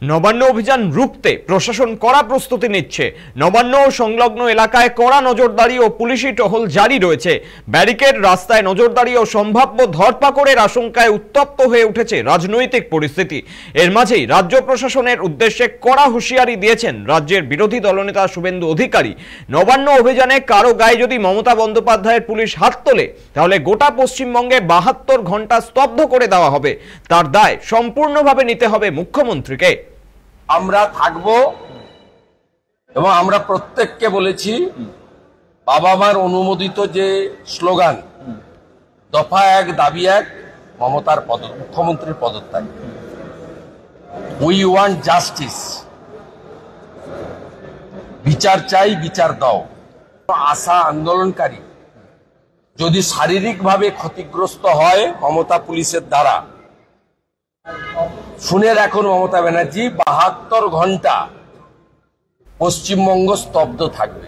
নবান্ন অভিযান রুখতে প্রশাসন কড়া প্রস্তুতি নিচ্ছে। নবান্ন ও সংলগ্ন এলাকায় কড়া নজরদারি ও পুলিশি টহল জারি রয়েছে। ব্যারিকেড, রাস্তায় নজরদারি ও সম্ভাব্য ধরপাকড়ের আশঙ্কায় উত্তপ্ত হয়ে উঠেছে রাজনৈতিক পরিস্থিতি। এর মাঝেই রাজ্য প্রশাসনের উদ্দেশ্যে কড়া হুঁশিয়ারি দিয়েছেন রাজ্যের বিরোধী দলনেতা শুভেন্দু অধিকারী। নবান্ন অভিযানে কারো গায়ে যদি মমতা বন্দ্যোপাধ্যায়ের পুলিশ হাত তোলে, তাহলে গোটা পশ্চিমবঙ্গে 72 ঘন্টা স্তব্ধ করে দেওয়া হবে। তার দায় সম্পূর্ণভাবে নিতে হবে মুখ্যমন্ত্রীকে। আমরা থাকব এবং আমরা প্রত্যেককে বলেছি, বাবা মার অনুমোদিত যে স্লোগান দফা 1 দাবি 1 মমতার মুখ্যমন্ত্রীর পদত্যাগ, উই ওয়ান্ট জাস্টিস, বিচার চাই, বিচার দাও। আশা আন্দোলনকারী যদি শারীরিকভাবে ক্ষতিগ্রস্ত হয় মমতা পুলিশের দ্বারা, শুনে রাখুন মমতা ব্যানার্জি, 72 ঘন্টা পশ্চিমবঙ্গ স্তব্ধ থাকবে।